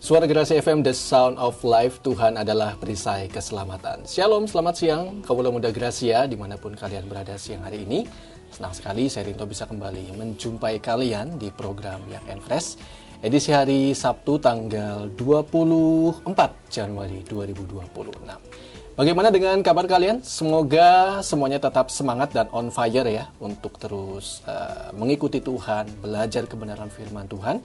Suara Gerasi FM, The Sound of Life. Tuhan adalah perisai keselamatan. Shalom, selamat siang kaula muda Gracia dimanapun kalian berada siang hari ini. Senang sekali saya Rinto bisa kembali menjumpai kalian di program Young and Fresh, edisi hari Sabtu tanggal 24 Januari 2026. Bagaimana dengan kabar kalian? Semoga semuanya tetap semangat dan on fire ya untuk terus mengikuti Tuhan, belajar kebenaran firman Tuhan.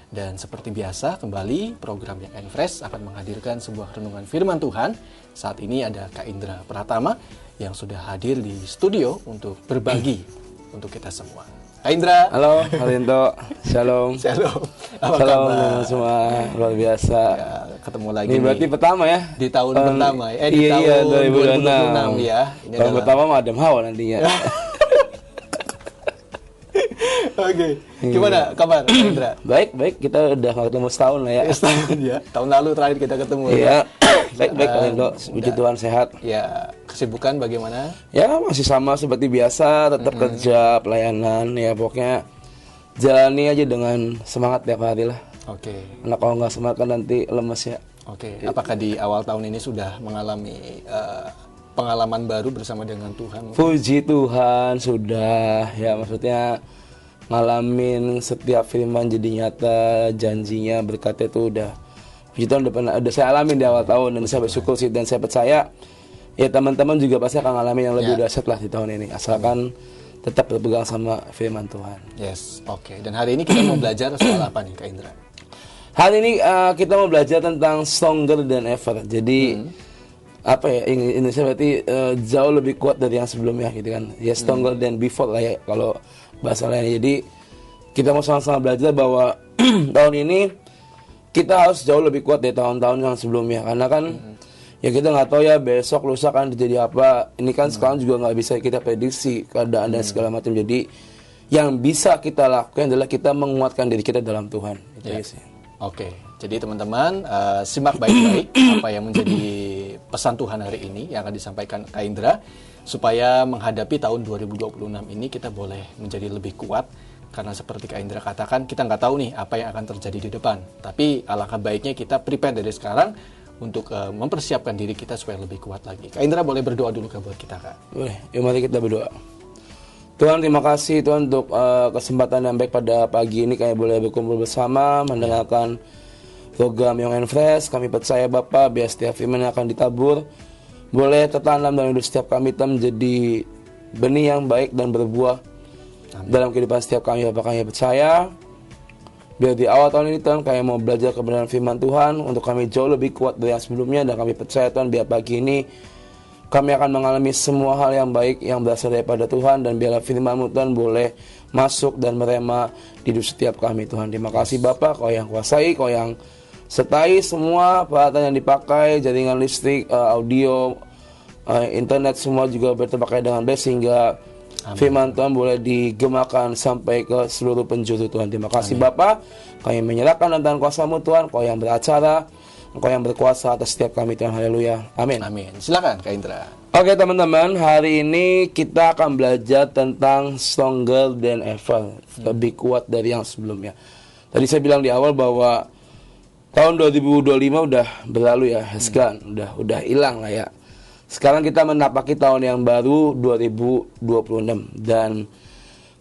Dan seperti biasa, kembali program Young and Fresh akan menghadirkan sebuah renungan firman Tuhan. Saat ini ada Kak Indra Pratama yang sudah hadir di studio untuk berbagi untuk kita semua. Kak Indra. Halo, Harinto. Shalom. Shalom. Apa Shalom kabar? Semua, luar biasa. Ya, ketemu lagi Ini berarti pertama ya? di tahun pertama. Di iya, tahun 2026 ya. Ini tahun pertama mah Adam Hawa nantinya. Oke. Gimana kabar Kak Indra? Baik, kita udah ketemu setahun lah ya. Setahun ya. Tahun lalu terakhir kita ketemu ya. Iya, baik Harinto. Puji Tuhan sehat. Ya, kesibukan bagaimana? Ya, masih sama seperti biasa, tetap kerja, pelayanan, ya pokoknya jalani aja dengan semangat tiap hari lah. Oke. Karena kalau nggak semangat kan nanti lemes ya. Oke. Apakah di awal tahun ini sudah mengalami pengalaman baru bersama dengan Tuhan? Puji Tuhan sudah, ya maksudnya ngalamin setiap firman jadi nyata, janjinya, berkatnya itu udah puji Tuhan udah saya alamin di awal tahun, dan saya bersyukur sih, dan saya percaya ya teman-teman juga pasti akan ngalamin yang lebih dahsyat lah di tahun ini, asalkan tetap berpegang sama firman Tuhan. Yes, oke. Dan hari ini kita mau belajar soal apa nih Kak Indra? Hari ini kita mau belajar tentang stronger than ever. Jadi apa ya, Indonesia berarti jauh lebih kuat dari yang sebelumnya gitu kan. Ya stronger than before lah ya kalau bahasa lainnya. Jadi kita mau sama-sama belajar bahwa tahun ini kita harus jauh lebih kuat dari tahun-tahun yang sebelumnya. Karena kan ya kita nggak tahu ya besok lusa kan terjadi apa. Ini kan sekarang juga nggak bisa kita prediksi keadaan dan segala macam. Jadi yang bisa kita lakukan adalah kita menguatkan diri kita dalam Tuhan. Itu sih. Oke, jadi teman-teman simak baik-baik apa yang menjadi pesan Tuhan hari ini yang akan disampaikan Kak Indra, supaya menghadapi tahun 2026 ini kita boleh menjadi lebih kuat. Karena seperti Kak Indra katakan, kita nggak tahu nih apa yang akan terjadi di depan. Tapi alangkah baiknya kita prepare dari sekarang untuk mempersiapkan diri kita supaya lebih kuat lagi. Kak Indra boleh berdoa dulu Kak buat kita Kak? Boleh, yuk mari kita berdoa. Tuhan, terima kasih Tuhan untuk kesempatan yang baik pada pagi ini kami boleh berkumpul bersama mendengarkan program Young and Fresh. Kami percaya Bapa, biar setiap firman yang akan ditabur boleh tertanam dalam hidup setiap kami, menjadi benih yang baik dan berbuah dalam kehidupan setiap kami. Bapak, kami percaya biar di awal tahun ini Tuhan kami mau belajar kebenaran firman Tuhan untuk kami jauh lebih kuat dari yang sebelumnya, dan kami percaya Tuhan biar pagi ini kami akan mengalami semua hal yang baik yang berasal daripada Tuhan, dan biarlah firman-Mu Tuhan boleh masuk dan merema di hidup setiap kami Tuhan. Terima kasih Bapak, Kau yang kuasai, Kau yang sertai semua peralatan yang dipakai, jaringan listrik, audio, internet semua juga terpakai dengan baik, sehingga firman Tuhan boleh digemakan sampai ke seluruh penjuru Tuhan. Terima kasih Bapak, kami menyerahkan dan kuasa-Mu Tuhan, Kau yang beracara, Engkau yang berkuasa atas setiap kami Tuhan. Haleluya. Amin. Amin. Silakan Kak Indra. Oke teman-teman, hari ini kita akan belajar tentang stronger than ever, lebih kuat dari yang sebelumnya. Tadi saya bilang di awal bahwa tahun 2025 udah berlalu ya, has gone, udah hilang lah ya. Sekarang kita menapaki tahun yang baru 2026. Dan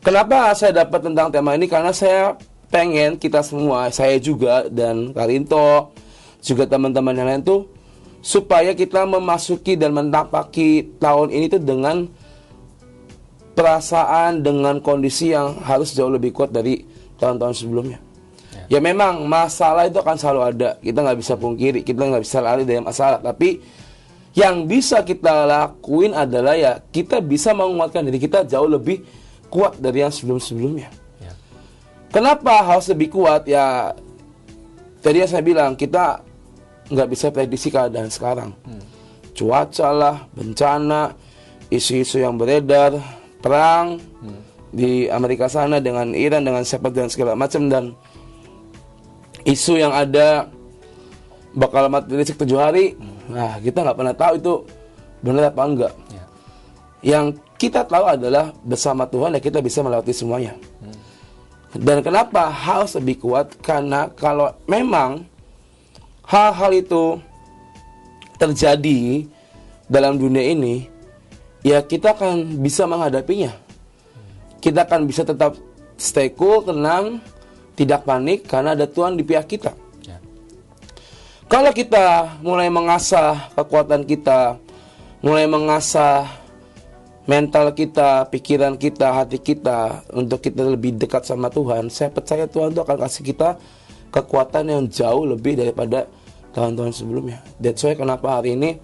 kenapa saya dapat tentang tema ini? Karena saya pengen kita semua, saya juga dan Karinto, juga teman-teman yang lain tuh, supaya kita memasuki dan menapaki tahun ini tuh dengan perasaan, dengan kondisi yang harus jauh lebih kuat dari tahun-tahun sebelumnya. Ya memang masalah itu akan selalu ada, kita nggak bisa pungkiri, kita nggak bisa lari dari masalah. Tapi yang bisa kita lakuin adalah ya kita bisa menguatkan diri kita jauh lebih kuat dari yang sebelum-sebelumnya. Kenapa harus lebih kuat? Ya tadi yang saya bilang, kita nggak bisa prediksi keadaan sekarang. Cuaca lah, bencana, isu-isu yang beredar, perang di Amerika sana dengan Iran, dengan siapa dan segala macam, dan isu yang ada bakal mati listrik 7 hari. Nah, kita nggak pernah tahu itu benar apa enggak. Yang kita tahu adalah bersama Tuhan ya kita bisa melewati semuanya. Dan kenapa harus lebih kuat? Karena kalau memang hal-hal itu terjadi dalam dunia ini, ya kita akan bisa menghadapinya. Kita akan bisa tetap stay cool, tenang, tidak panik karena ada Tuhan di pihak kita. Ya. Kalau kita mulai mengasah kekuatan kita, mulai mengasah mental kita, pikiran kita, hati kita untuk kita lebih dekat sama Tuhan, saya percaya Tuhan itu akan kasih kita kekuatan yang jauh lebih daripada tahun-tahun sebelumnya. That's why kenapa hari ini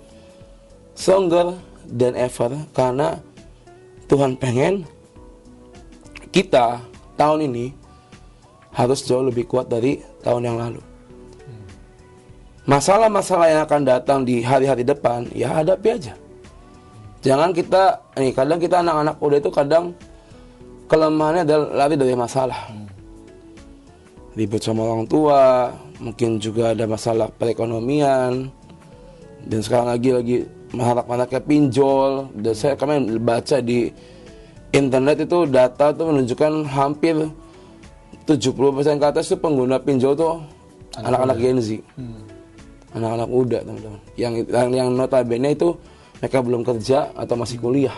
stronger than ever, karena Tuhan pengen kita tahun ini harus jauh lebih kuat dari tahun yang lalu. Masalah-masalah yang akan datang di hari-hari depan, ya hadapi aja. Jangan kita, kadang kita anak-anak muda itu kadang kelemahannya adalah lari dari masalah. Ribut sama orang tua, mungkin juga ada masalah perekonomian, dan sekarang lagi anak-anaknya pinjol. Dan saya kemarin baca di internet itu data tuh menunjukkan hampir 70% ke atas itu pengguna pinjol tuh anak-anak Gen Z. Anak-anak muda, teman-teman. Yang notabene itu mereka belum kerja atau masih kuliah.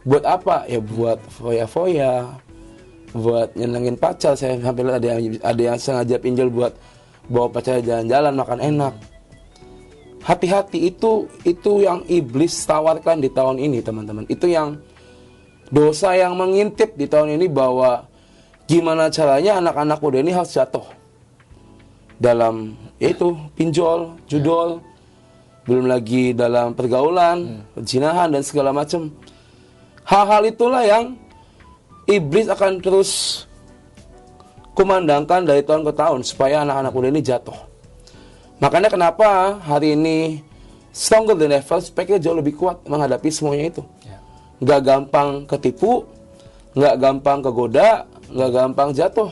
Buat apa? Ya buat foya-foya, buat nyenengin pacar. Saya sampai lihat ada yang sengaja pinjol buat bawa pacar jalan-jalan, makan enak. Hati-hati, itu yang iblis tawarkan di tahun ini, teman-teman. Itu yang dosa yang mengintip di tahun ini, bahwa gimana caranya anak-anak muda ini harus jatuh dalam itu pinjol, judol, belum lagi dalam pergaulan, perzinahan dan segala macam. Hal-hal itulah yang iblis akan terus kumandangkan dari tahun ke tahun supaya anak-anak muda ini jatuh. Makanya kenapa hari ini stronger than ever, supaya kita jauh lebih kuat menghadapi semuanya itu. Nggak gampang ketipu, nggak gampang kegoda, nggak gampang jatuh.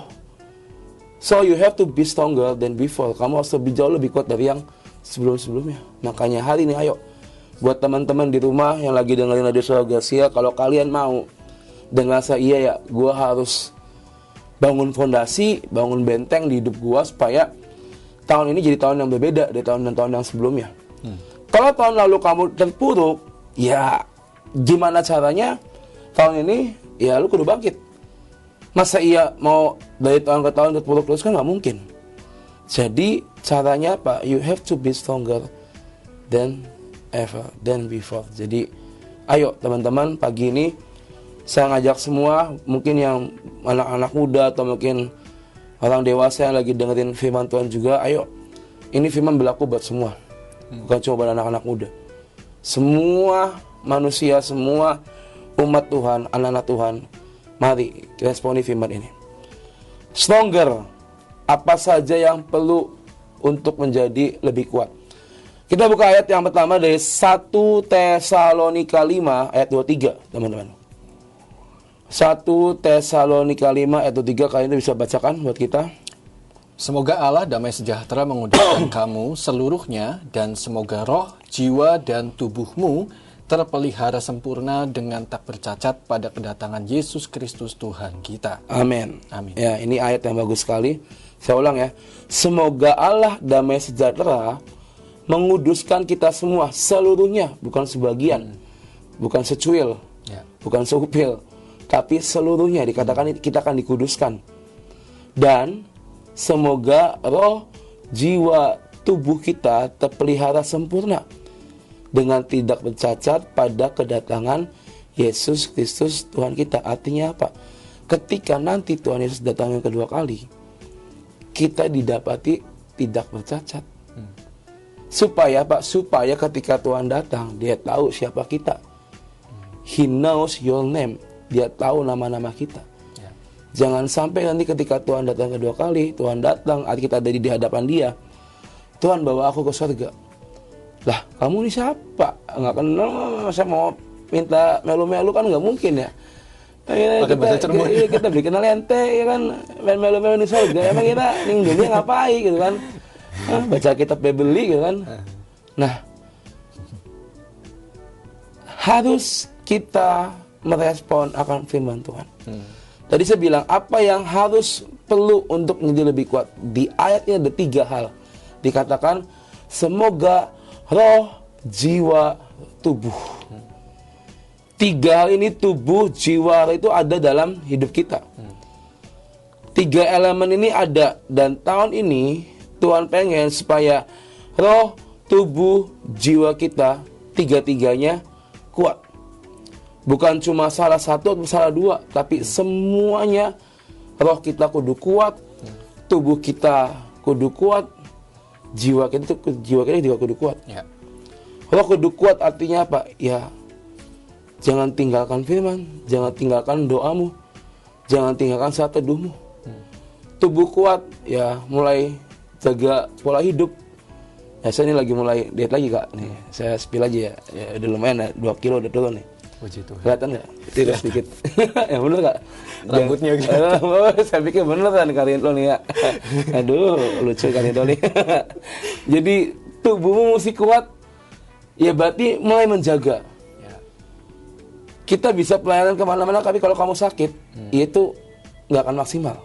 So you have to be stronger than before. Kamu harus lebih jauh lebih kuat dari yang sebelum-sebelumnya. Makanya hari ini ayo, buat teman-teman di rumah yang lagi dengerin Radio Suara Gracia, kalau kalian mau dan ngerasa iya ya, gue harus bangun fondasi, bangun benteng di hidup gue supaya tahun ini jadi tahun yang berbeda dari tahun-tahun yang sebelumnya. Kalau tahun lalu kamu terpuruk, ya gimana caranya tahun ini ya lu kudu bangkit. Masa iya mau dari tahun ke tahun terpuruk terus, kan nggak mungkin. Jadi caranya apa? You have to be stronger than ever, than before. Jadi ayo teman-teman, pagi ini saya ngajak semua, mungkin yang anak-anak muda atau mungkin orang dewasa yang lagi dengerin firman Tuhan juga, ayo, ini firman berlaku buat semua, bukan cuma buat anak-anak muda. Semua manusia, semua umat Tuhan, anak-anak Tuhan, mari responi firman ini. Stronger, apa saja yang perlu untuk menjadi lebih kuat. Kita buka ayat yang pertama dari 1 Tesalonika 5 ayat 23, teman-teman. 1 Tesalonika 5 ayat 23, kalian itu bisa bacakan buat kita. Semoga Allah damai sejahtera menguduskan kamu seluruhnya, dan semoga roh, jiwa, dan tubuhmu terpelihara sempurna dengan tak bercacat pada kedatangan Yesus Kristus Tuhan kita. Amin. Amin. Ya, ini ayat yang bagus sekali. Saya ulang ya. Semoga Allah damai sejahtera menguduskan kita semua seluruhnya, bukan sebagian, bukan secuil, bukan seupil, tapi seluruhnya dikatakan kita akan dikuduskan. Dan semoga roh, jiwa, tubuh kita terpelihara sempurna dengan tidak bercacat pada kedatangan Yesus Kristus Tuhan kita. Artinya apa? Ketika nanti Tuhan Yesus datang yang kedua kali, kita didapati tidak bercacat. Supaya apa? Supaya ketika Tuhan datang, dia tahu siapa kita. He knows your name. Dia tahu nama-nama kita. Jangan sampai nanti ketika Tuhan datang kedua kali, Tuhan datang, kita ada di hadapan dia, Tuhan bawa aku ke surga. Lah, kamu ini siapa? Nggak kenal, saya mau minta melu-melu kan nggak mungkin ya. Kita bikin ente ya kan, main melu-melu di surga. Emang kita dunia ngapain gitu kan? Baca kitab beli gitu kan. Nah, harus kita merespon akan firman Tuhan. Tadi saya bilang apa yang harus perlu untuk menjadi lebih kuat. Di ayatnya ada 3 hal dikatakan semoga roh, jiwa, tubuh. 3 hal ini, tubuh, jiwa, roh itu ada dalam hidup kita. 3 elemen ini ada, dan tahun ini Tuhan pengen supaya roh, tubuh, jiwa kita 3-3-nya kuat. Bukan cuma salah satu atau salah 2, tapi semuanya. Roh kita kudu kuat, tubuh kita kudu kuat, jiwa kita juga kudu kuat. Ya. Roh kudu kuat artinya apa? Ya, jangan tinggalkan firman, jangan tinggalkan doamu, jangan tinggalkan saat teduhmu. Tubuh kuat, ya mulai jaga pola hidup. Ya saya ini lagi mulai diet lagi kak. Nih saya spill aja ya. Ya udah lumayan ya, 2 kilo udah turun nih. Puji Tuhan. Kelihatan nggak? Tidak sedikit. Ya bener kak. Rambutnya gitu. Saya pikir beneran Karinto nih ya. Aduh lucu Karinto nih. Jadi tubuhmu mesti kuat. Ya berarti mulai menjaga. Kita bisa pelayanan kemana-mana, tapi kalau kamu sakit, itu nggak akan maksimal.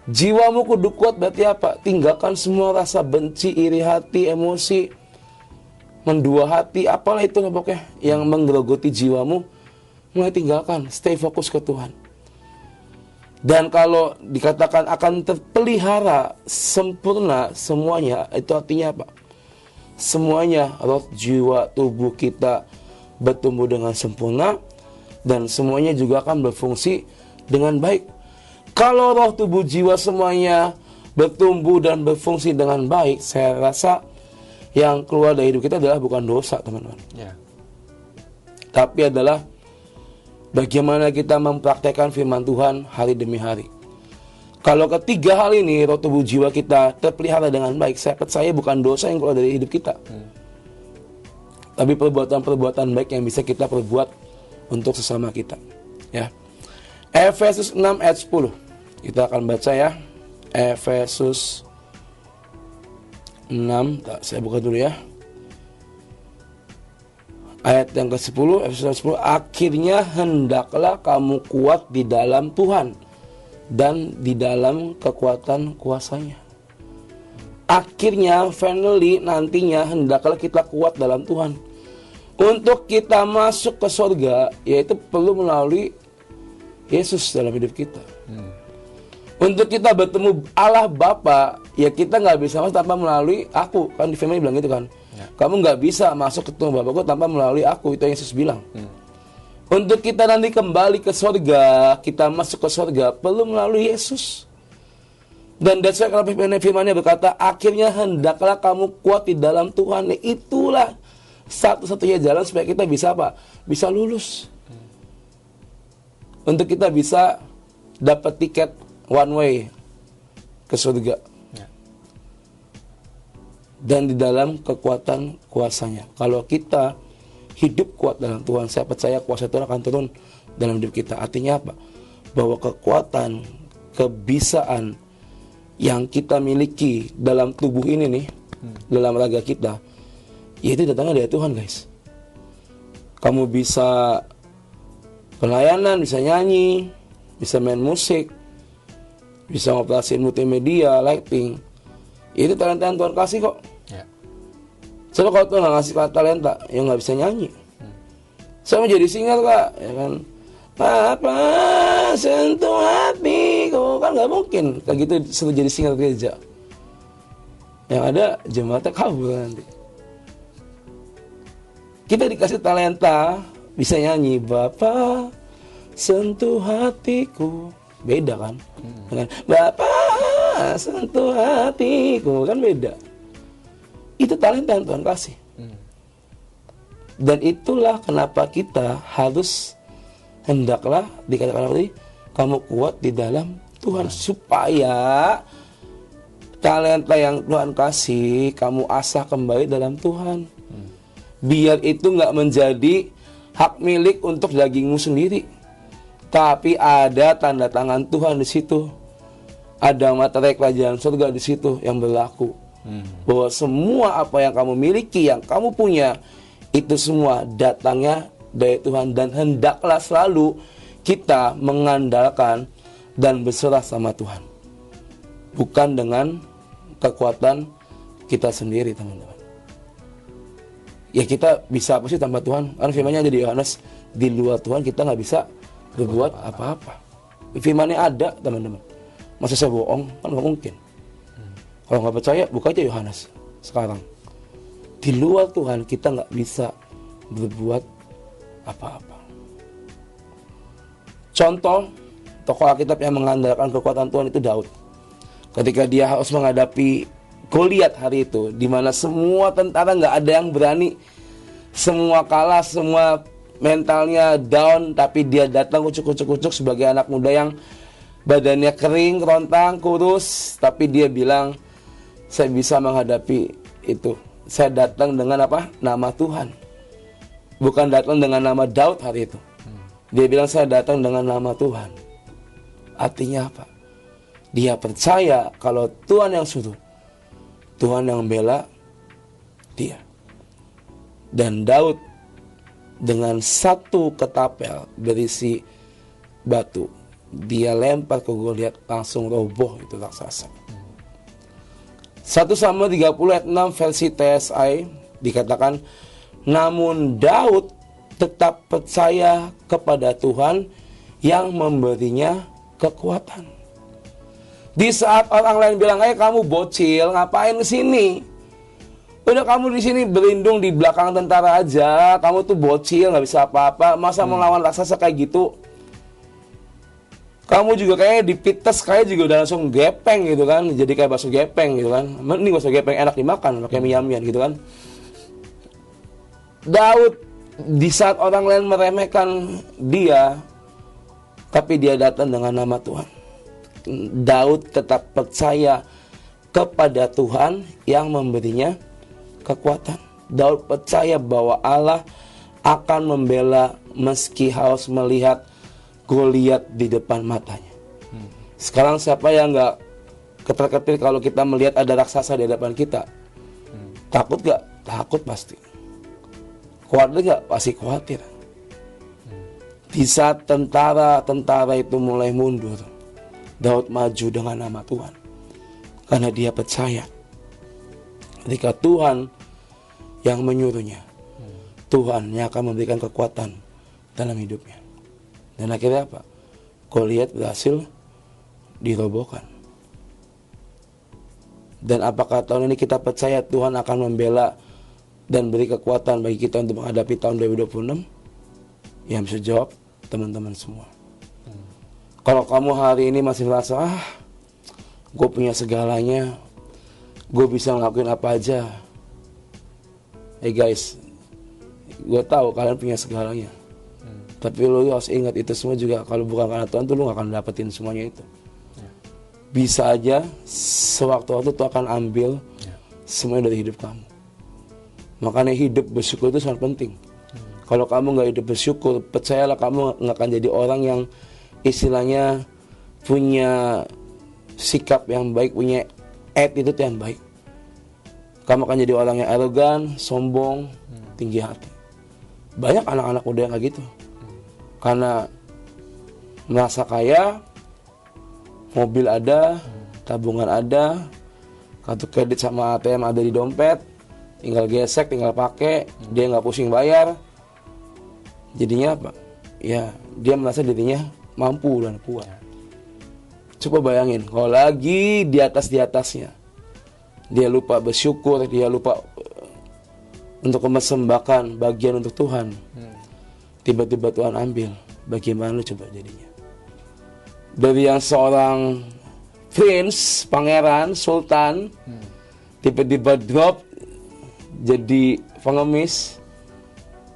Jiwamu kudu kuat berarti apa? Tinggalkan semua rasa benci, iri hati, emosi, mendua hati, apalah itu pokoknya yang menggerogoti jiwamu, mulai tinggalkan. Stay fokus ke Tuhan. Dan kalau dikatakan akan terpelihara sempurna semuanya, itu artinya apa? Semuanya, roh, jiwa, tubuh kita bertumbuh dengan sempurna, dan semuanya juga akan berfungsi dengan baik. Kalau roh, tubuh, jiwa semuanya bertumbuh dan berfungsi dengan baik, saya rasa yang keluar dari hidup kita adalah bukan dosa, teman-teman. Ya. Tapi adalah bagaimana kita mempraktekkan firman Tuhan hari demi hari. Kalau ketiga hal ini, roh, tubuh, jiwa kita terpelihara dengan baik, saya percaya bukan dosa yang keluar dari hidup kita. Tapi perbuatan-perbuatan baik yang bisa kita perbuat untuk sesama kita. Ya. Efesus 6 ayat 10. Kita akan baca ya. Efesus 6, saya buka dulu ya. Ayat yang ke-10, Efesus 10, akhirnya hendaklah kamu kuat di dalam Tuhan dan di dalam kekuatan kuasanya. Akhirnya, finally, nantinya hendaklah kita kuat dalam Tuhan. Untuk kita masuk ke surga, yaitu perlu melalui Yesus dalam hidup kita. Untuk kita bertemu Allah Bapa, ya kita nggak bisa masuk tanpa melalui aku. Kan di firman bilang gitu kan. Ya. Kamu nggak bisa masuk ketemu Bapakku tanpa melalui aku. Itu yang Yesus bilang. Untuk kita nanti kembali ke surga, kita masuk ke surga, perlu melalui Yesus. Dan that's why kalau firman-nya berkata, akhirnya hendaklah kamu kuat di dalam Tuhan. Itulah satu-satunya jalan supaya kita bisa apa? Bisa lulus. Untuk kita bisa dapat tiket one way ke surga. Ya. Dan di dalam kekuatan kuasanya. Kalau kita hidup kuat dalam Tuhan, saya percaya kuasa Tuhan akan turun dalam hidup kita. Artinya apa? Bahwa kekuatan, kebisaan yang kita miliki dalam tubuh ini nih, dalam raga kita, yaitu datangnya dari Tuhan, guys. Kamu bisa pelayanan, bisa nyanyi, bisa main musik, bisa ngoperasin multimedia, lighting. Itu talenta yang Tuhan kasih kok. Ya. Coba kalau Tuhan nggak ngasih talenta, yang nggak bisa nyanyi. Saya mau jadi singer kak, ya kan? Papa sentuh hatiku, kan nggak mungkin kayak gitu suruh jadi singer gereja. Yang ada jemaatnya kabur nanti. Kita dikasih talenta, bisa nyanyi, Bapa sentuh hatiku, beda kan? Dengan Bapa sentuh hatiku, kan beda. Itu talenta yang Tuhan kasih. Dan itulah kenapa kita harus hendaklah dikatakan tadi, kamu kuat di dalam Tuhan, supaya talenta yang Tuhan kasih kamu asah kembali dalam Tuhan. Biar itu nggak menjadi hak milik untuk dagingmu sendiri, tapi ada tanda tangan Tuhan di situ. Ada materai kerajaan surga di situ yang berlaku. Bahwa semua apa yang kamu miliki, yang kamu punya, itu semua datangnya dari Tuhan. Dan hendaklah selalu kita mengandalkan dan berserah sama Tuhan, bukan dengan kekuatan kita sendiri, teman-teman. Ya kita bisa apa sih tanpa Tuhan? Karena firman-Nya ada di Yohanes, di luar Tuhan kita nggak bisa berbuat apa-apa. Firman-Nya ada, teman-teman. Masa saya bohong? Kan nggak mungkin. Kalau nggak percaya, buka aja Yohanes sekarang. Di luar Tuhan kita nggak bisa berbuat apa-apa. Contoh tokoh Alkitab yang mengandalkan kekuatan Tuhan itu Daud. Ketika dia harus menghadapi Goliat hari itu, di mana semua tentara nggak ada yang berani, semua kalah, semua mentalnya down, tapi dia datang kucuk-kucuk sebagai anak muda yang badannya kering, kerontang, kurus, tapi dia bilang, saya bisa menghadapi itu. Saya datang dengan apa? Nama Tuhan. Bukan datang dengan nama Daud hari itu. Dia bilang saya datang dengan nama Tuhan. Artinya apa? Dia percaya kalau Tuhan yang suruh, Tuhan yang membela dia. Dan Daud dengan satu ketapel berisi batu, dia lempar ke Goliat, langsung roboh itu raksasa. 1 Samuel 30 ayat 6 versi TSI dikatakan, namun Daud tetap percaya kepada Tuhan yang memberinya kekuatan. Di saat orang lain bilang, kamu bocil, ngapain kesini? Udah kamu di sini berlindung di belakang tentara aja. Kamu tuh bocil, nggak bisa apa-apa. Masa melawan raksasa kayak gitu? Kamu juga kayaknya dipites, kayak juga udah langsung gepeng gitu kan. Jadi kayak bakso gepeng gitu kan. Ini bakso gepeng enak dimakan, pakai mie-mian gitu kan. Daud di saat orang lain meremehkan dia, tapi dia datang dengan nama Tuhan. Daud tetap percaya kepada Tuhan yang memberinya kekuatan. Daud percaya bahwa Allah akan membela meski harus melihat Goliat di depan matanya. Sekarang siapa yang nggak ketar-ketir kalau kita melihat ada raksasa di depan kita? Takut nggak? Takut pasti. Khawatir nggak? Pasti khawatir. Di saat tentara itu mulai mundur, Daud maju dengan nama Tuhan. Karena dia percaya ketika Tuhan yang menyuruhnya, Tuhan yang akan memberikan kekuatan dalam hidupnya. Dan akhirnya apa? Goliat berhasil dirobohkan. Dan apakah tahun ini kita percaya Tuhan akan membela dan beri kekuatan bagi kita untuk menghadapi tahun 2026? Yang bisa jawab teman-teman semua. Kalau kamu hari ini masih merasa, gue punya segalanya, gue bisa ngelakuin apa aja. Guys, gue tahu kalian punya segalanya. Tapi lo harus ingat itu semua juga, kalau bukan karena Tuhan tuh lo gak akan dapetin semuanya itu. Bisa aja sewaktu-waktu Tuhan akan ambil semuanya dari hidup kamu. Makanya hidup bersyukur itu sangat penting. Kalau kamu gak hidup bersyukur, percayalah kamu gak akan jadi orang yang istilahnya punya sikap yang baik, punya attitude yang baik. Kamu akan jadi orang yang arogan, sombong, tinggi hati. Banyak anak-anak muda yang kayak gitu. Karena merasa kaya, mobil ada, tabungan ada, kartu kredit sama ATM ada di dompet, tinggal gesek, tinggal pakai, dia nggak pusing bayar. Jadinya apa? Ya, dia merasa dirinya mampu dan kuat. Coba bayangin, kalau lagi di atasnya, dia lupa bersyukur, dia lupa untuk mempersembahkan bagian untuk Tuhan. Tiba-tiba Tuhan ambil, bagaimana lu coba jadinya? Dari yang seorang prince, pangeran, sultan, tiba-tiba drop jadi pengemis,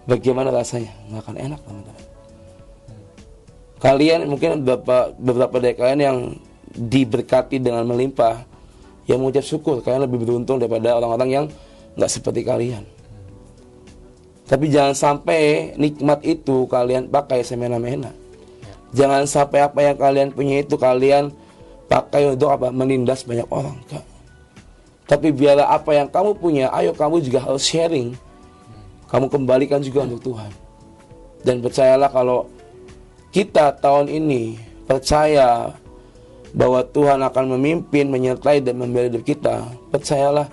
bagaimana rasanya? Nggak akan enak, teman-teman. Kalian mungkin beberapa dari kalian yang diberkati dengan melimpah, yang mengucap syukur, kalian lebih beruntung daripada orang-orang yang nggak seperti kalian. Tapi jangan sampai nikmat itu kalian pakai semena-mena. Jangan sampai apa yang kalian punya itu kalian pakai untuk apa? Menindas banyak orang. Tapi biarlah apa yang kamu punya, ayo kamu juga harus sharing. Kamu kembalikan juga untuk Tuhan. Dan percayalah kalau kita tahun ini percaya bahwa Tuhan akan memimpin, menyertai dan membela hidup kita, percayalah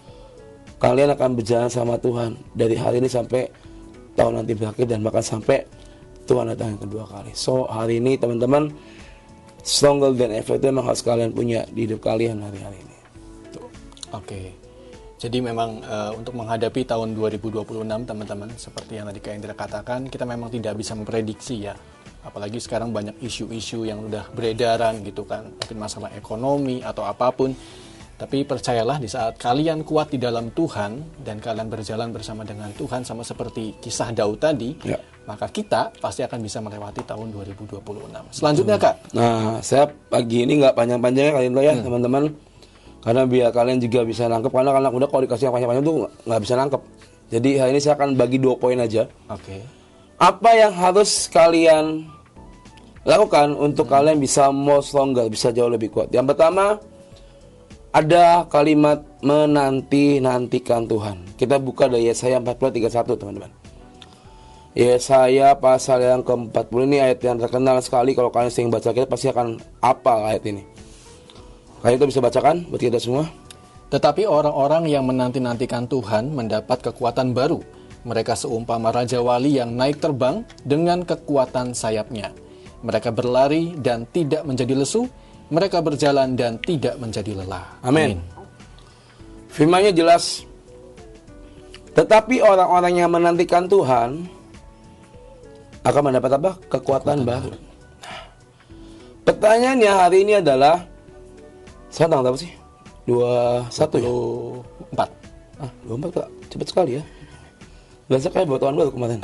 kalian akan berjalan sama Tuhan dari hari ini sampai tahun nanti berakhir, dan bahkan sampai Tuhan datang yang kedua kali. So hari ini teman-teman, stronger than ever itu memang harus kalian punya di hidup kalian hari-hari ini. Oke. Jadi memang untuk menghadapi tahun 2026 teman-teman, seperti yang tadi Kak Indra katakan, kita memang tidak bisa memprediksi ya. Apalagi sekarang banyak isu-isu yang udah beredaran gitu kan, mungkin masalah ekonomi atau apapun. Tapi percayalah, di saat kalian kuat di dalam Tuhan dan kalian berjalan bersama dengan Tuhan, sama seperti kisah Daud tadi, maka kita pasti akan bisa melewati tahun 2026. Selanjutnya Kak. Nah, saya pagi ini nggak panjang-panjangnya kalian tuh ya teman-teman, karena biar kalian juga bisa nangkep, karena udah kalau dikasih yang panjang-panjang tuh nggak bisa nangkep. Jadi hari ini saya akan bagi 2 poin aja. Oke. Apa yang harus kalian lakukan untuk kalian bisa more stronger, bisa jauh lebih kuat. Yang pertama, ada kalimat menanti-nantikan Tuhan. Kita buka dari Yesaya 40:31 teman-teman. Yesaya pasal yang ke-40 ini ayat yang terkenal sekali. Kalau kalian sering baca kita pasti akan hafal ayat ini. Kalian itu bisa bacakan buat kita semua. Tetapi orang-orang yang menanti-nantikan Tuhan mendapat kekuatan baru. Mereka seumpama Raja Wali yang naik terbang dengan kekuatan sayapnya. Mereka berlari dan tidak menjadi lesu. Mereka berjalan dan tidak menjadi lelah. Amin. Firman-Nya jelas. Tetapi orang-orang yang menantikan Tuhan akan mendapat apa? Kekuatan baru. Pertanyaannya hari ini adalah, saya tanggal berapa sih? 21 ya? 24. 24 Kak, cepat sekali ya. Biasa kayak buat tahun baru kemarin.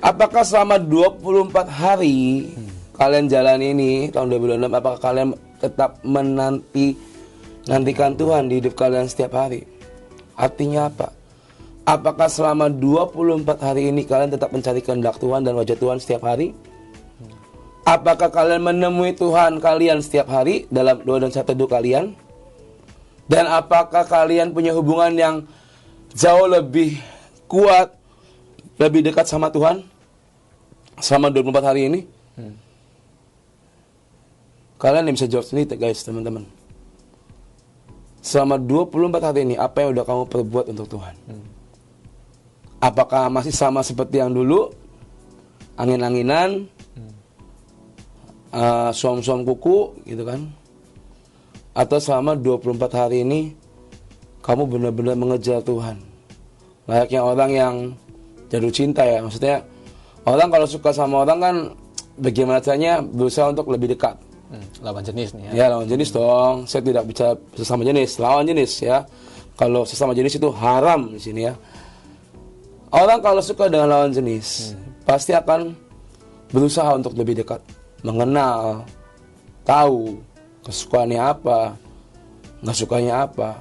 Apakah selama 24 hari kalian jalan ini tahun 2026, apakah kalian tetap nantikan Tuhan di hidup kalian setiap hari? Artinya apa? Apakah selama 24 hari ini kalian tetap mencari kehendak Tuhan dan wajah Tuhan setiap hari? Apakah kalian menemui Tuhan kalian setiap hari dalam doa dan satu teduh kalian? Dan apakah kalian punya hubungan yang jauh lebih kuat, lebih dekat sama Tuhan selama 24 hari ini? Kalian yang bisa jawab sendiri guys, teman-teman. Selama 24 hari ini, apa yang udah kamu perbuat untuk Tuhan? Apakah masih sama seperti yang dulu? Angin-anginan, suam-suam kuku gitu kan? Atau selama 24 hari ini kamu benar-benar mengejar Tuhan, layaknya orang yang jatuh cinta ya. Maksudnya orang kalau suka sama orang kan bagaimana caranya berusaha untuk lebih dekat. Lawan jenis nih ya. Ya, lawan jenis dong. Saya tidak bicara sesama jenis, lawan jenis ya. Kalau sesama jenis itu haram di sini ya. Orang kalau suka dengan lawan jenis pasti akan berusaha untuk lebih dekat, mengenal, tahu kesukaannya apa, nggak sukanya apa,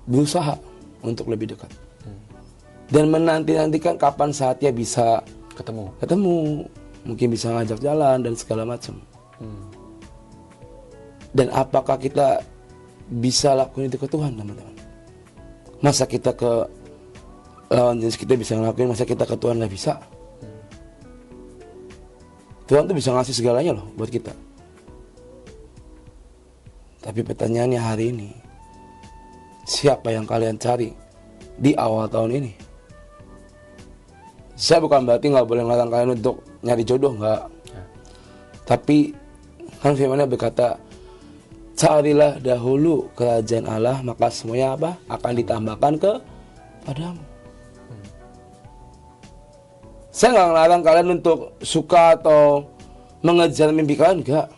berusaha untuk lebih dekat, dan menanti-nantikan kapan saatnya bisa ketemu, mungkin bisa ngajak jalan dan segala macam. Dan apakah kita bisa lakukan itu ke Tuhan, teman-teman? Masa kita ke lawan jenis kita bisa ngelakuin, masa kita ke Tuhan nggak bisa? Tuhan tuh bisa ngasih segalanya loh buat kita. Tapi pertanyaannya hari ini, siapa yang kalian cari di awal tahun ini? Saya bukan berarti nggak boleh ngelarang kalian untuk nyari jodoh, nggak. Tapi kan firman-Nya berkata, carilah dahulu kerajaan Allah, maka semuanya apa? Akan ditambahkan kepadamu. Saya nggak ngelarang kalian untuk suka atau mengejar mimpi kalian, enggak.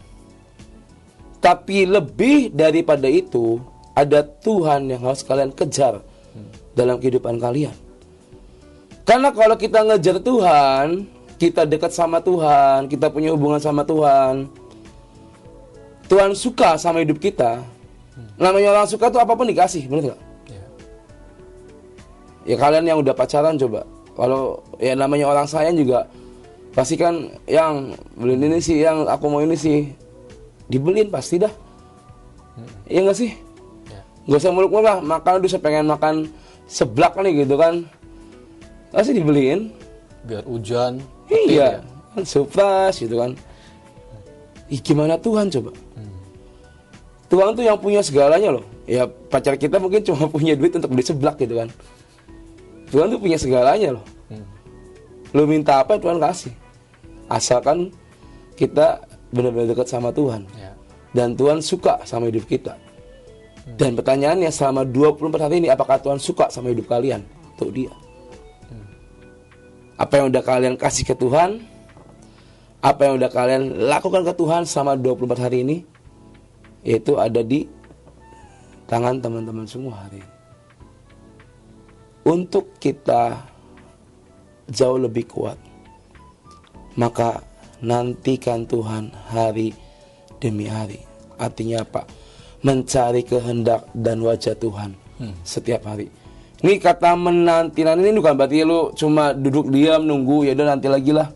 Tapi lebih daripada itu, ada Tuhan yang harus kalian kejar dalam kehidupan kalian. Karena kalau kita ngejar Tuhan, kita dekat sama Tuhan, kita punya hubungan sama Tuhan, Tuhan suka sama hidup kita. Namanya orang suka tuh apapun dikasih, benar nggak? Ya kalian yang udah pacaran coba. Kalau ya namanya orang sayang juga pasti kan yang beliin ini sih, yang aku mau ini sih, dibeliin pasti dah. Iya nggak sih? Gak usah muluk-muluk lah, makan udah saya pengen makan seblak nih gitu kan, pasti dibeliin. Biar hujan. Iya, kan surprise gitu kan. Gimana Tuhan coba? Tuhan tuh yang punya segalanya loh. Ya pacar kita mungkin cuma punya duit untuk beli seblak gitu kan. Tuhan tuh punya segalanya loh. Lu minta apa Tuhan kasih. Asalkan kita benar-benar dekat sama Tuhan. Ya. Dan Tuhan suka sama hidup kita. Dan pertanyaannya selama 24 hari ini, apakah Tuhan suka sama hidup kalian? Untuk dia. Apa yang udah kalian kasih ke Tuhan? Apa yang udah kalian lakukan ke Tuhan selama 24 hari ini? Itu ada di tangan teman-teman semua hari ini. Untuk kita jauh lebih kuat, maka nantikan Tuhan hari demi hari. Artinya apa? Mencari kehendak dan wajah Tuhan setiap hari. Ini kata menanti ini bukan berarti lu cuma duduk diam nunggu ya udah nanti lagi lah.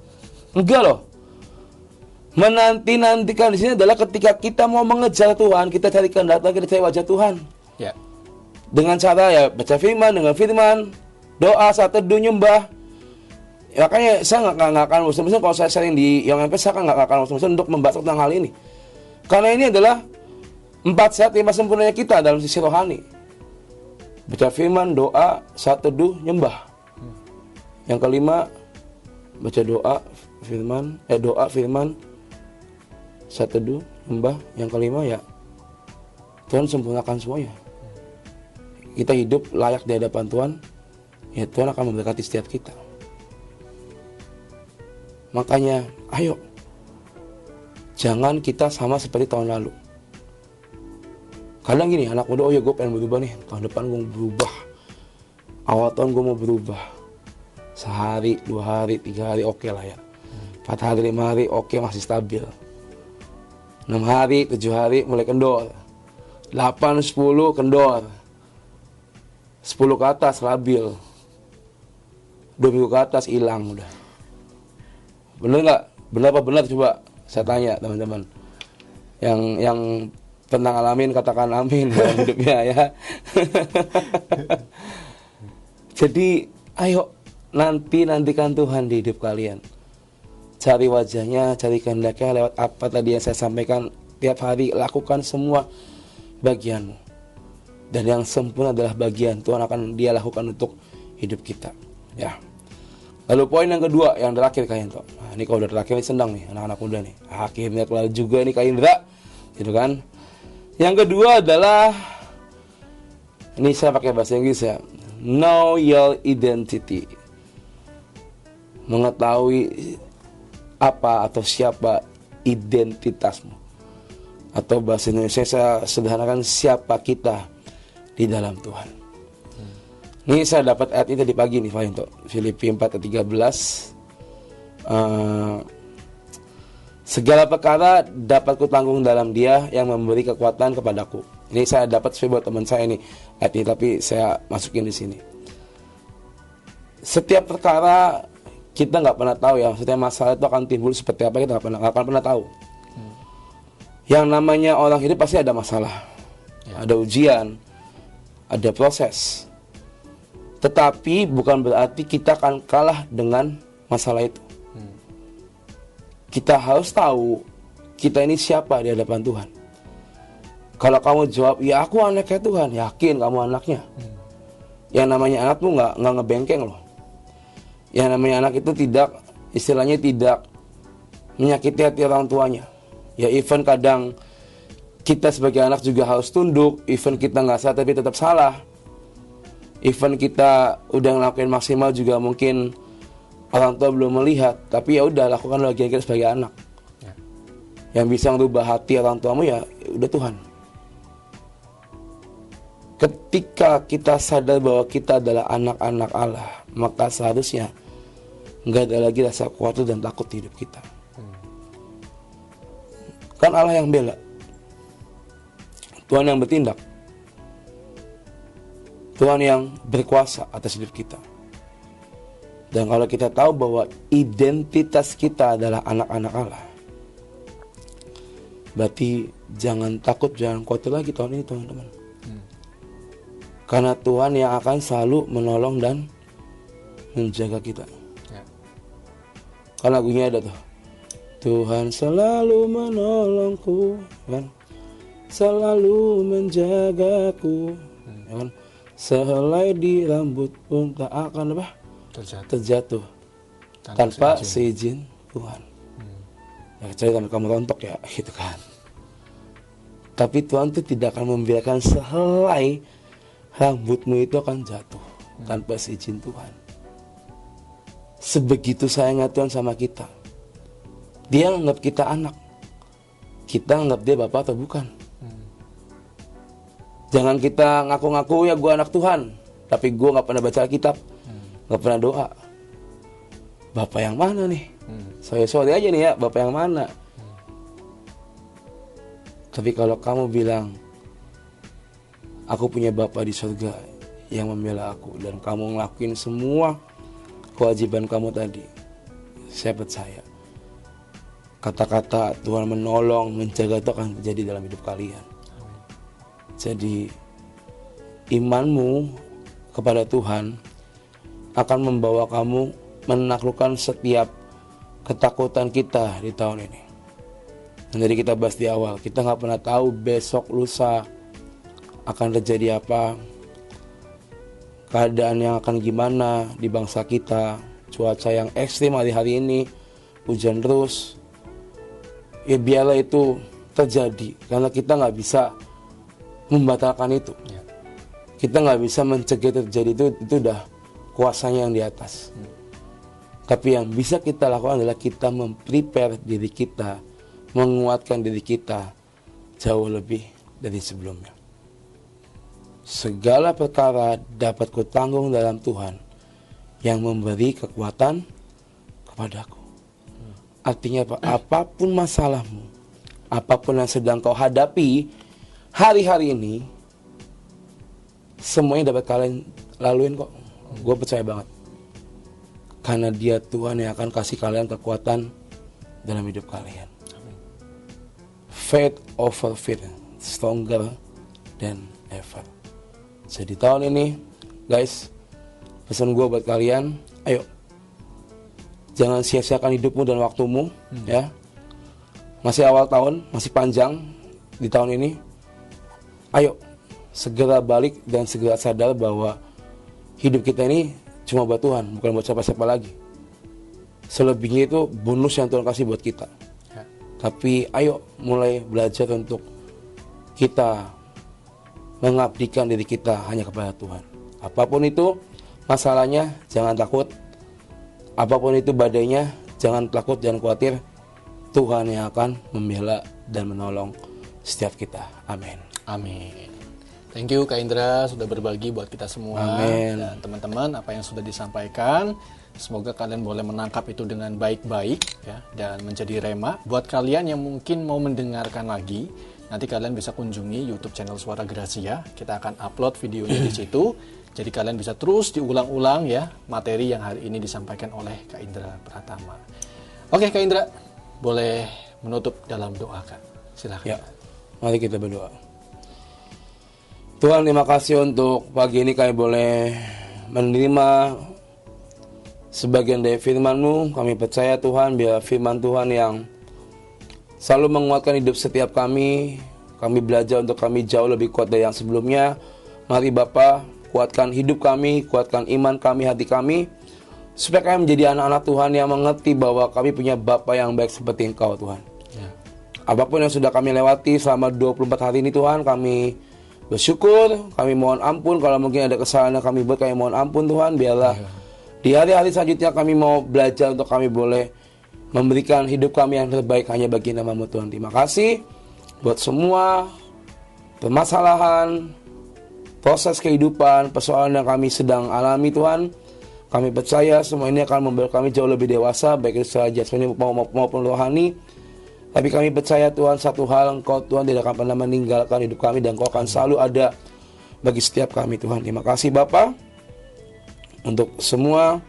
Enggak loh. Menantikan di sini adalah ketika kita mau mengejar Tuhan, kita cari kehendak, kita cari wajah Tuhan. Ya. Dengan cara ya baca firman, dengan firman, doa, saat teduh, nyembah. Ya, makanya saya nggak akan bosan-bosan kalau saya sharing di yang MP, saya nggak akan bosan-bosan untuk membahas tentang hal ini. Karena ini adalah 4 sehat 5 sempurnanya kita dalam sisi rohani. Baca firman, doa, saat teduh, nyembah. Yang kelima, baca doa, firman, saat teduh, nyembah. Yang kelima ya Tuhan sempurnakan semuanya. Kita hidup layak di hadapan Tuhan, ya Tuhan akan memberkati setiap kita. Makanya, ayo, jangan kita sama seperti tahun lalu. Kadang gini, anak muda, oh ya gue pengen berubah nih, tahun depan gue mau berubah. Awal tahun gue mau berubah. Sehari, 2 hari, 3 hari, oke lah ya. 4 hari, 5 hari, oke, masih stabil. 6 hari, 7 hari, mulai kendor. 8, 10, kendor. 10 ke atas, labil. 2 minggu ke atas, hilang udah. Bener nggak? Bener apa benar coba saya tanya teman-teman. Yang pernah ngalamin katakan amin dalam hidupnya ya. Jadi ayo nantikan Tuhan di hidup kalian. Cari wajahnya, cari kehendaknya lewat apa tadi yang saya sampaikan. Tiap hari lakukan semua bagianmu. Dan yang sempurna adalah bagian Tuhan akan dia lakukan untuk hidup kita. Ya. Lalu poin yang kedua, yang terakhir Kak Indra. Nah, ini kalau udah terakhir ini senang nih anak-anak muda nih. Akhirnya keluar juga nih Kak Indra. Gitu kan. Yang kedua adalah, ini saya pakai bahasa Inggris ya. Know your identity. Mengetahui apa atau siapa identitasmu. Atau bahasa Indonesia saya sederhanakan, siapa kita di dalam Tuhan. Ini saya dapat ayat ini tadi pagi nih Pak Into. Filipi 4:13. Segala perkara dapat kutanggung dalam Dia yang memberi kekuatan kepadaku. Ini saya dapat sebagai buat teman saya ini ayat ini, tapi saya masukin di sini. Setiap perkara kita nggak pernah tahu ya. Maksudnya masalah itu akan timbul seperti apa, kita nggak akan pernah tahu. Yang namanya orang hidup pasti ada masalah, ada ujian, ada proses. Tetapi bukan berarti kita akan kalah dengan masalah itu. Kita harus tahu kita ini siapa di hadapan Tuhan. Kalau kamu jawab, ya aku anaknya Tuhan, yakin kamu anaknya. Yang namanya anak tuh nggak ngebengkeng loh. Yang namanya anak itu tidak, istilahnya tidak menyakiti hati orang tuanya. Ya even kadang kita sebagai anak juga harus tunduk, even kita nggak salah tapi tetap salah. Even kita udah ngelakuin maksimal juga mungkin orang tua belum melihat, tapi ya udah lakukan bagian kita sebagai anak. Ya. Yang bisa merubah hati orang tuamu ya udah Tuhan. Ketika kita sadar bahwa kita adalah anak-anak Allah, maka seharusnya nggak ada lagi rasa khawatir dan takut di hidup kita. Kan Allah yang bela, Tuhan yang bertindak, Tuhan yang berkuasa atas hidup kita. Dan kalau kita tahu bahwa identitas kita adalah anak-anak Allah, berarti jangan takut, jangan khawatir lagi tahun ini teman-teman. Karena Tuhan yang akan selalu menolong dan menjaga kita. Kan lagunya ada tuh, Tuhan selalu menolongku, kan? selalu menjagaku. Ya kan? Sehelai di rambut pun tak akan apa? Terjatuh tanpa seizin Tuhan. Ya kecuali kalau kamu rontok ya gitu kan. Tapi Tuhan itu tidak akan membiarkan sehelai rambutmu itu akan jatuh tanpa seizin Tuhan. Sebegitu sayangnya Tuhan sama kita. Dia anggap kita anak. Kita anggap dia bapak atau bukan. Jangan kita ngaku-ngaku ya gue anak Tuhan, tapi gue gak pernah baca Alkitab, gak pernah doa. Bapak yang mana nih? Sorry aja nih ya, bapak yang mana? Tapi kalau kamu bilang, aku punya bapak di surga yang membela aku, dan kamu ngelakuin semua kewajiban kamu tadi, saya percaya kata-kata Tuhan menolong, menjaga itu akan terjadi dalam hidup kalian. Jadi imanmu kepada Tuhan akan membawa kamu menaklukkan setiap ketakutan kita di tahun ini. Dan jadi kita bahas di awal, kita gak pernah tahu besok lusa akan terjadi apa, keadaan yang akan gimana di bangsa kita, cuaca yang ekstrim hari-hari ini, hujan terus. Ya biarlah itu terjadi, karena kita gak bisa membatalkan itu. Kita nggak bisa mencegah terjadi itu udah kuasanya yang di atas. Tapi yang bisa kita lakukan adalah kita memprepare diri kita, menguatkan diri kita jauh lebih dari sebelumnya. Segala perkara dapat kutanggung dalam Tuhan yang memberi kekuatan kepadaku. Artinya apa? Apapun masalahmu, apapun yang sedang kau hadapi hari-hari ini, semuanya dapat kalian laluin kok. Gue percaya banget. Karena dia Tuhan yang akan kasih kalian kekuatan dalam hidup kalian. Faith over fear, stronger than ever. Jadi tahun ini, guys, pesan gue buat kalian, ayo, jangan sia-siakan hidupmu dan waktumu, ya. Masih awal tahun, masih panjang di tahun ini. Ayo, segera balik dan segera sadar bahwa hidup kita ini cuma buat Tuhan, bukan buat siapa-siapa lagi. Selebihnya itu bonus yang Tuhan kasih buat kita. Tapi ayo mulai belajar untuk kita mengabdikan diri kita hanya kepada Tuhan. Apapun itu masalahnya, jangan takut. Apapun itu badainya, jangan takut, jangan khawatir. Tuhan yang akan membela dan menolong setiap kita. Amin. Amin. Thank you Kak Indra sudah berbagi buat kita semua. Amin. Dan teman-teman, apa yang sudah disampaikan, semoga kalian boleh menangkap itu dengan baik-baik ya, dan menjadi rema. Buat kalian yang mungkin mau mendengarkan lagi, nanti kalian bisa kunjungi YouTube channel Suara Gracia. Kita akan upload videonya di situ. Jadi kalian bisa terus diulang-ulang ya materi yang hari ini disampaikan oleh Kak Indra Pratama. Oke Kak Indra, boleh menutup dalam doa Kak. Silakan. Ya, mari kita berdoa. Tuhan, terima kasih untuk pagi ini kami boleh menerima sebagian dari firman-Mu. Kami percaya Tuhan, biar firman Tuhan yang selalu menguatkan hidup setiap kami. Kami belajar untuk kami jauh lebih kuat dari yang sebelumnya. Mari Bapa, kuatkan hidup kami, kuatkan iman kami, hati kami, supaya kami menjadi anak-anak Tuhan yang mengerti bahwa kami punya Bapa yang baik seperti Engkau Tuhan. Ya. Apapun yang sudah kami lewati selama 24 hari ini Tuhan, kami bersyukur, kami mohon ampun. Kalau mungkin ada kesalahan yang kami buat, kami mohon ampun Tuhan. Biarlah di hari-hari selanjutnya kami mau belajar untuk kami boleh memberikan hidup kami yang terbaik hanya bagi nama-Mu Tuhan. Terima kasih buat semua permasalahan, proses kehidupan, persoalan yang kami sedang alami Tuhan. Kami percaya semua ini akan membawa kami jauh lebih dewasa, baik secara jasmani maupun rohani. Tapi kami percaya Tuhan, satu hal, Engkau Tuhan tidak akan pernah meninggalkan hidup kami, dan Engkau akan selalu ada bagi setiap kami Tuhan. Terima kasih Bapa untuk semua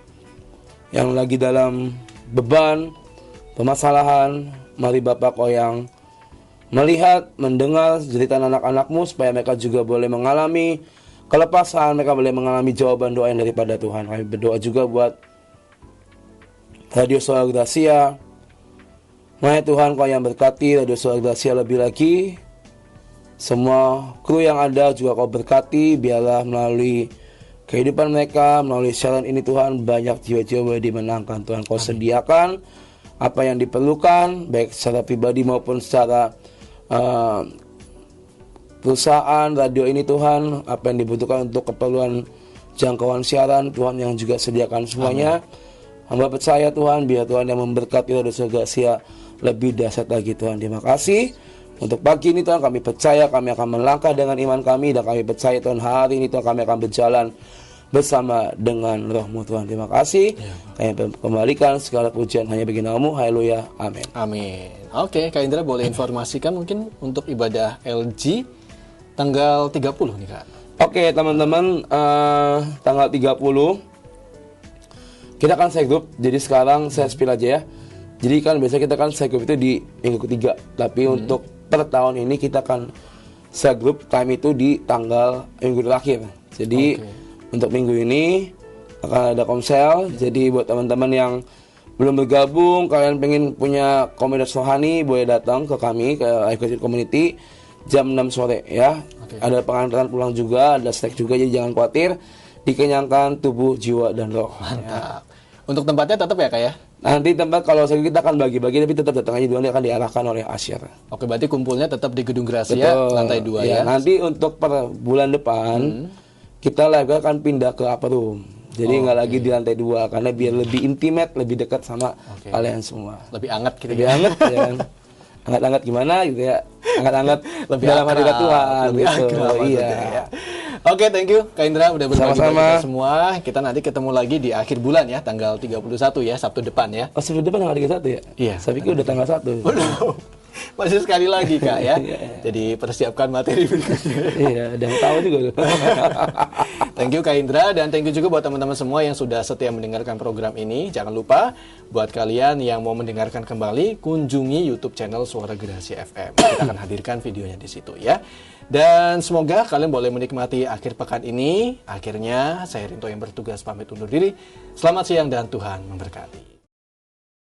yang lagi dalam beban, permasalahan. Mari Bapa, Kau yang melihat, mendengar jeritan anak-anak-Mu, supaya mereka juga boleh mengalami kelepasan, mereka boleh mengalami jawaban doa yang daripada Tuhan. Kami berdoa juga buat Radio Suara Gracia. Maya Tuhan, Kau yang berkati Radio Suara Gracia lebih lagi. semua kru yang ada juga Kau berkati, biarlah melalui kehidupan mereka, melalui siaran ini Tuhan, banyak jiwa-jiwa boleh dimenangkan Tuhan. Kau sediakan apa yang diperlukan, baik secara pribadi maupun secara perusahaan radio ini Tuhan, apa yang dibutuhkan untuk keperluan jangkauan siaran Tuhan yang juga sediakan semuanya. Hamba percaya Tuhan, biar Tuhan yang memberkati Radio Surga Asia lebih dahsyat lagi Tuhan. Terima kasih untuk pagi ini Tuhan, kami percaya kami akan melangkah dengan iman kami, dan kami percaya Tuhan hari ini Tuhan kami akan berjalan bersama dengan Roh-Mu Tuhan. Terima kasih. Kami kembalikan segala pujian hanya bagi nama-Mu. Haleluya. Amin. Amin. Oke, Kak Indra boleh informasikan mungkin untuk ibadah LG tanggal 30 nih Kak. Oke teman-teman, tanggal 30 kita kan saya grup. Jadi sekarang saya spill aja ya. Jadi kan biasanya kita kan saya grup itu di minggu ketiga, tapi untuk per tahun ini kita akan saya grup time itu di tanggal minggu terakhir. Jadi untuk minggu ini akan ada komsel. Jadi buat teman-teman yang belum bergabung, kalian pengen punya komunitas rohani, boleh datang ke kami, ke Life Christian Community jam 6 sore ya. Ada pengantaran pulang juga, ada snack juga, jadi jangan khawatir. Dikenyangkan tubuh, jiwa, dan roh. Mantap. Untuk tempatnya tetap ya Kak ya? Nanti tempat kalau kita akan bagi-bagi, tapi tetap datang aja dulu, nanti akan diarahkan oleh Asyir. Oke, berarti kumpulnya tetap di Gedung Gracia lantai 2 ya? Nanti untuk per bulan depan kita live akan pindah ke upper room. Jadi nggak lagi di lantai 2 karena biar lebih intimate, lebih dekat sama kalian semua. Lebih hangat gitu. Lebih hangat ya kan. Hangat-hangat gimana gitu ya. Hangat-hangat lebih dalam hadirat Tuhan gitu. Iya. Ya. Oke, thank you Kak Indra udah berbagi dengan kita semua. Kita nanti ketemu lagi di akhir bulan ya, tanggal 31 ya, Sabtu depan ya. Oh, Sabtu depan tanggal 31 ya? Iya. Saya pikir udah tanggal 1. Masih sekali lagi Kak ya. Jadi persiapkan materi berikutnya. Iya, udah tahu juga. Thank you Kak Indra, dan thank you juga buat teman-teman semua yang sudah setia mendengarkan program ini. Jangan lupa buat kalian yang mau mendengarkan kembali, kunjungi YouTube channel Suara Gerahasi FM. Kita akan hadirkan videonya di situ ya. Dan semoga kalian boleh menikmati akhir pekan ini. Akhirnya saya Rinto yang bertugas pamit undur diri. Selamat siang dan Tuhan memberkati.